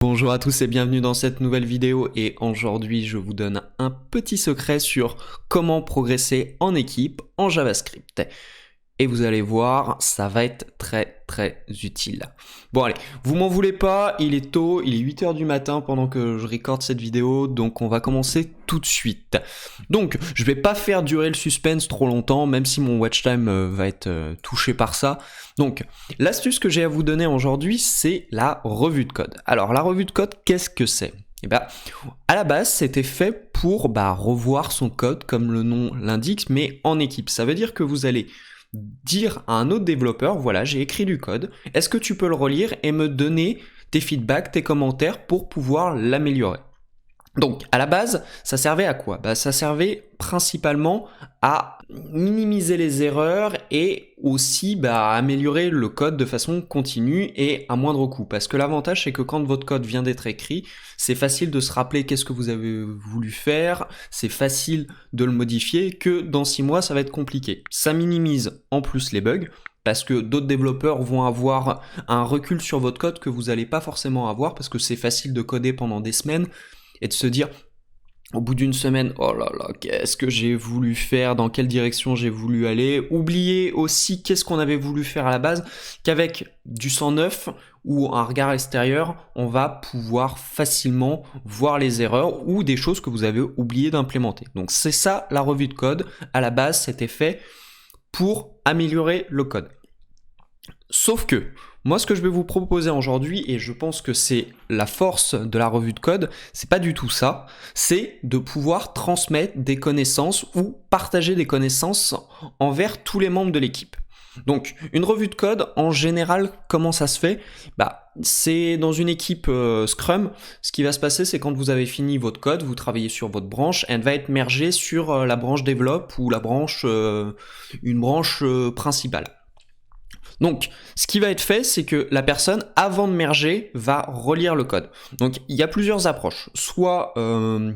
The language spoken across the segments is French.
Bonjour à tous et bienvenue dans cette nouvelle vidéo et aujourd'hui je vous donne un petit secret sur comment progresser en équipe en JavaScript. Et vous allez voir, ça va être très utile. Bon allez, vous m'en voulez pas, il est tôt, il est 8h du matin pendant que je recorde cette vidéo, donc on va commencer tout de suite. Donc, je vais pas faire durer le suspense trop longtemps, même si mon watch time va être touché par ça. Donc, l'astuce que j'ai à vous donner aujourd'hui, c'est la revue de code. Alors, la revue de code, qu'est-ce que c'est ? Eh bien, à la base, c'était fait pour revoir son code, comme le nom l'indique, mais en équipe. Ça veut dire que vous allez dire à un autre développeur, voilà, j'ai écrit du code, est-ce que tu peux le relire et me donner tes feedbacks, tes commentaires pour pouvoir l'améliorer ? Donc, à la base, ça servait à quoi ? Ça servait principalement à minimiser les erreurs et aussi à améliorer le code de façon continue et à moindre coût. Parce que l'avantage, c'est que quand votre code vient d'être écrit, c'est facile de se rappeler qu'est-ce que vous avez voulu faire, c'est facile de le modifier, que dans 6 mois, ça va être compliqué. Ça minimise en plus les bugs, parce que d'autres développeurs vont avoir un recul sur votre code que vous n'allez pas forcément avoir, parce que c'est facile de coder pendant des semaines, et de se dire, au bout d'une semaine, oh là là, qu'est-ce que j'ai voulu faire, dans quelle direction j'ai voulu aller, oublier aussi qu'est-ce qu'on avait voulu faire à la base, qu'avec du 109 ou un regard extérieur, on va pouvoir facilement voir les erreurs ou des choses que vous avez oublié d'implémenter. Donc c'est ça la revue de code, à la base c'était fait pour améliorer le code. Sauf que, moi ce que je vais vous proposer aujourd'hui, et je pense que c'est la force de la revue de code, c'est pas du tout ça, c'est de pouvoir transmettre des connaissances ou partager des connaissances envers tous les membres de l'équipe. Donc, une revue de code, en général, comment ça se fait ? C'est dans une équipe Scrum, ce qui va se passer, c'est quand vous avez fini votre code, vous travaillez sur votre branche, elle va être mergée sur la branche Develop ou la branche, une branche principale. Donc, ce qui va être fait, c'est que la personne, avant de merger, va relire le code. Donc, il y a plusieurs approches. Soit, on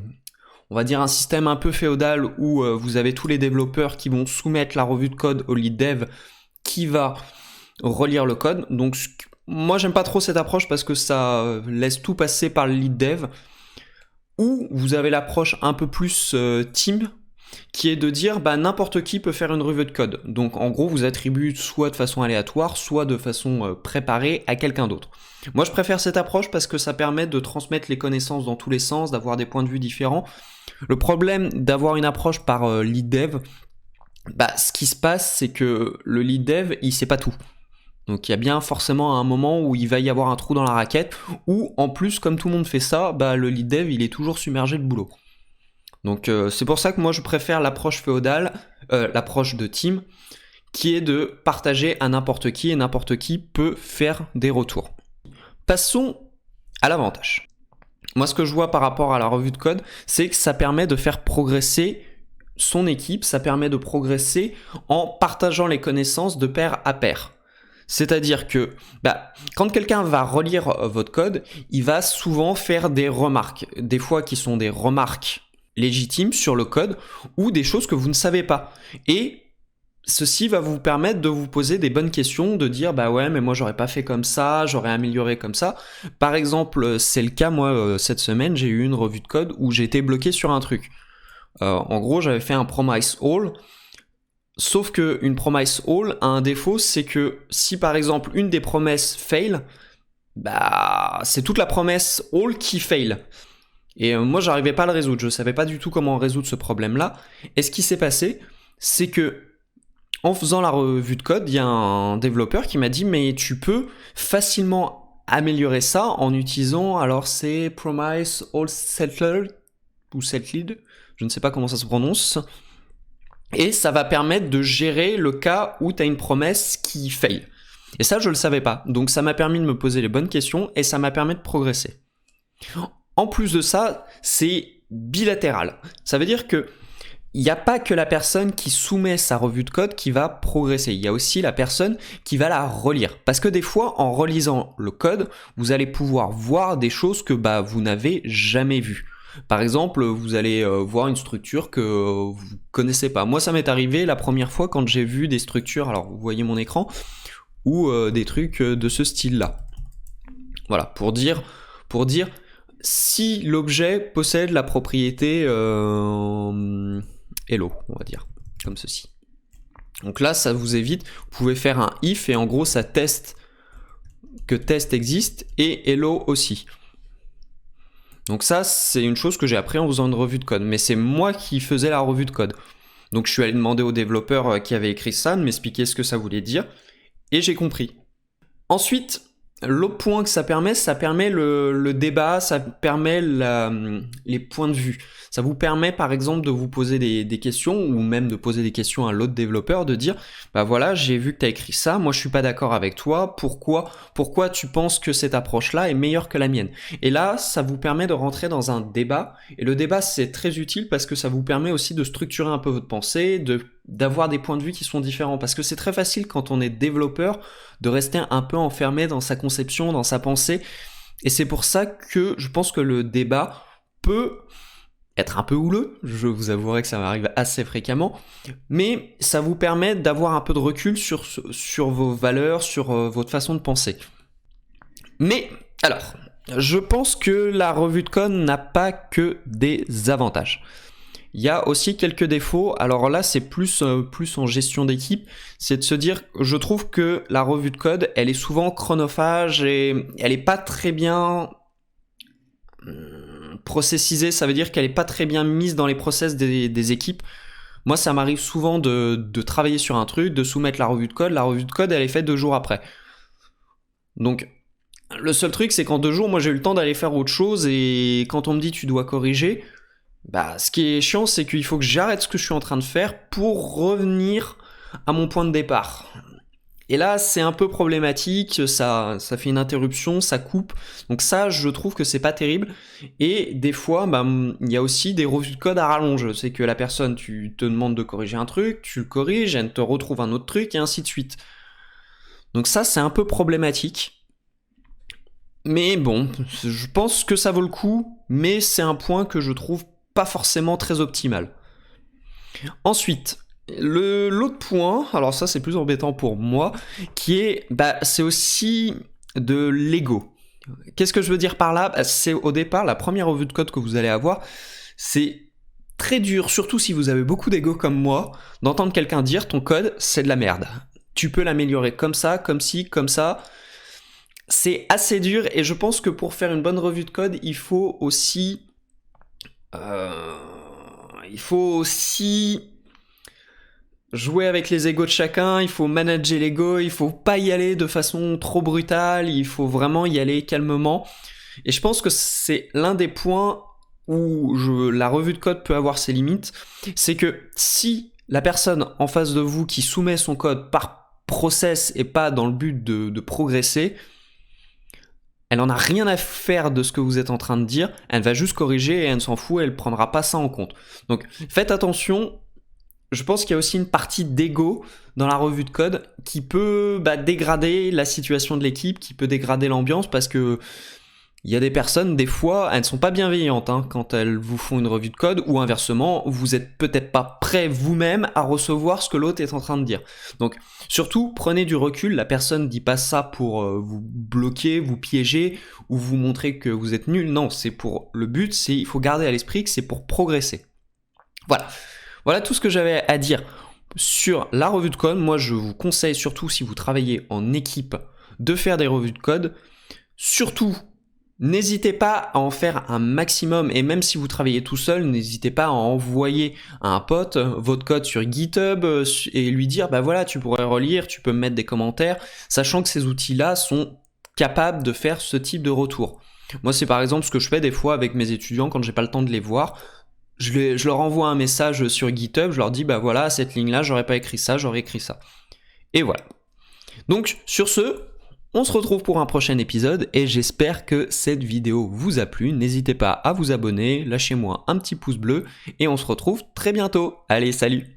va dire un système un peu féodal où vous avez tous les développeurs qui vont soumettre la revue de code au lead dev qui va relire le code. Donc, moi, j'aime pas trop cette approche parce que ça laisse tout passer par le lead dev. Ou vous avez l'approche un peu plus team, qui est de dire n'importe qui peut faire une revue de code. Donc en gros, vous attribuez soit de façon aléatoire, soit de façon préparée à quelqu'un d'autre. Moi, je préfère cette approche parce que ça permet de transmettre les connaissances dans tous les sens, d'avoir des points de vue différents. Le problème d'avoir une approche par lead dev, ce qui se passe, c'est que le lead dev, il sait pas tout. Donc il y a bien forcément un moment où il va y avoir un trou dans la raquette, où en plus, comme tout le monde fait ça, le lead dev, il est toujours submergé de boulot. Donc c'est pour ça que moi je préfère l'approche féodale, l'approche de team, qui est de partager à n'importe qui et n'importe qui peut faire des retours. Passons à l'avantage. Moi ce que je vois par rapport à la revue de code, c'est que ça permet de faire progresser son équipe, ça permet de progresser en partageant les connaissances de pair à pair. C'est-à-dire que quand quelqu'un va relire votre code, il va souvent faire des remarques, des fois qui sont des remarques légitimes sur le code ou des choses que vous ne savez pas. Et ceci va vous permettre de vous poser des bonnes questions, de dire ouais mais moi j'aurais pas fait comme ça, j'aurais amélioré comme ça. Par exemple, c'est le cas, moi cette semaine j'ai eu une revue de code où j'ai été bloqué sur un truc. En gros j'avais fait un promise all, sauf que une promise all a un défaut, c'est que si par exemple une des promesses fail, c'est toute la promesse all qui fail. Et moi, j'arrivais pas à le résoudre. Je savais pas du tout comment résoudre ce problème-là. Et ce qui s'est passé, c'est que en faisant la revue de code, il y a un développeur qui m'a dit mais tu peux facilement améliorer ça en utilisant, alors c'est promise all settled ou settled, je ne sais pas comment ça se prononce. Et ça va permettre de gérer le cas où tu as une promesse qui fail. Et ça, je le savais pas. Donc ça m'a permis de me poser les bonnes questions et ça m'a permis de progresser. En plus de ça, c'est bilatéral. Ça veut dire que il n'y a pas que la personne qui soumet sa revue de code qui va progresser. Il y a aussi la personne qui va la relire. Parce que des fois, en relisant le code, vous allez pouvoir voir des choses que vous n'avez jamais vues. Par exemple, vous allez voir une structure que vous connaissez pas. Moi, ça m'est arrivé la première fois quand j'ai vu des structures, alors vous voyez mon écran, ou des trucs de ce style-là. Voilà, pour pour dire si l'objet possède la propriété hello, on va dire, comme ceci. Donc là, ça vous évite, vous pouvez faire un if et en gros, ça teste que test existe et hello aussi. Donc ça, c'est une chose que j'ai appris en faisant une revue de code, mais c'est moi qui faisais la revue de code. Donc je suis allé demander au développeur qui avait écrit ça de m'expliquer ce que ça voulait dire, et j'ai compris. Ensuite, l'autre point que ça permet le débat, ça permet les points de vue. Ça vous permet par exemple de vous poser des questions ou même de poser des questions à l'autre développeur, de dire bah voilà, j'ai vu que tu as écrit ça, moi je suis pas d'accord avec toi, pourquoi tu penses que cette approche-là est meilleure que la mienne? Et là, ça vous permet de rentrer dans un débat, et le débat c'est très utile parce que ça vous permet aussi de structurer un peu votre pensée, d'avoir des points de vue qui sont différents, parce que c'est très facile quand on est développeur de rester un peu enfermé dans sa conception, dans sa pensée, et c'est pour ça que je pense que le débat peut être un peu houleux, je vous avouerai que ça m'arrive assez fréquemment, mais ça vous permet d'avoir un peu de recul sur vos valeurs, sur votre façon de penser. Mais alors, je pense que la revue de code n'a pas que des avantages. Il y a aussi quelques défauts, alors là c'est plus en gestion d'équipe, c'est de se dire, je trouve que la revue de code, elle est souvent chronophage et elle est pas très bien processisée, ça veut dire qu'elle est pas très bien mise dans les process des équipes. Moi ça m'arrive souvent de travailler sur un truc, de soumettre la revue de code elle est faite 2 jours après. Donc le seul truc c'est qu'en 2 jours, moi j'ai eu le temps d'aller faire autre chose, et quand on me dit tu dois corriger, bah, ce qui est chiant, c'est qu'il faut que j'arrête ce que je suis en train de faire pour revenir à mon point de départ. Et là, c'est un peu problématique, ça fait une interruption, ça coupe. Donc ça, je trouve que c'est pas terrible. Et des fois, bah, il y a aussi des revues de code à rallonge. C'est que la personne, tu te demandes de corriger un truc, tu le corriges, elle te retrouve un autre truc, et ainsi de suite. Donc ça, c'est un peu problématique. Mais bon, je pense que ça vaut le coup, mais c'est un point que je trouve pas forcément très optimal. Ensuite, l'autre point, alors ça c'est plus embêtant pour moi, qui est, c'est aussi de l'ego. Qu'est-ce que je veux dire par là? C'est au départ, la première revue de code que vous allez avoir, c'est très dur, surtout si vous avez beaucoup d'ego comme moi, d'entendre quelqu'un dire ton code c'est de la merde. Tu peux l'améliorer comme ça, comme ci, comme ça. C'est assez dur, et je pense que pour faire une bonne revue de code, il faut aussi jouer avec les égos de chacun, il faut manager l'ego, il faut pas y aller de façon trop brutale, il faut vraiment y aller calmement. Et je pense que c'est l'un des points où la revue de code peut avoir ses limites, c'est que si la personne en face de vous qui soumet son code par process et pas dans le but de progresser, elle en a rien à faire de ce que vous êtes en train de dire, elle va juste corriger et elle s'en fout, elle prendra pas ça en compte. Donc faites attention, je pense qu'il y a aussi une partie d'ego dans la revue de code qui peut dégrader la situation de l'équipe, qui peut dégrader l'ambiance, parce que il y a des personnes, des fois, elles ne sont pas bienveillantes quand elles vous font une revue de code, ou inversement, vous êtes peut-être pas prêt vous-même à recevoir ce que l'autre est en train de dire. Donc, surtout, prenez du recul, la personne ne dit pas ça pour vous bloquer, vous piéger, ou vous montrer que vous êtes nul. Non, c'est pour le but, il faut garder à l'esprit que c'est pour progresser. Voilà tout ce que j'avais à dire sur la revue de code. Moi, je vous conseille, surtout si vous travaillez en équipe, de faire des revues de code. Surtout, n'hésitez pas à en faire un maximum, et même si vous travaillez tout seul, n'hésitez pas à envoyer à un pote votre code sur GitHub et lui dire voilà, tu pourrais relire, tu peux me mettre des commentaires, sachant que ces outils-là sont capables de faire ce type de retour. Moi, c'est par exemple ce que je fais des fois avec mes étudiants quand j'ai pas le temps de les voir. Je leur envoie un message sur GitHub, je leur dis voilà, cette ligne-là, j'aurais pas écrit ça, j'aurais écrit ça. Et voilà. Donc, sur ce, on se retrouve pour un prochain épisode, et j'espère que cette vidéo vous a plu. N'hésitez pas à vous abonner, lâchez-moi un petit pouce bleu, et on se retrouve très bientôt. Allez, salut!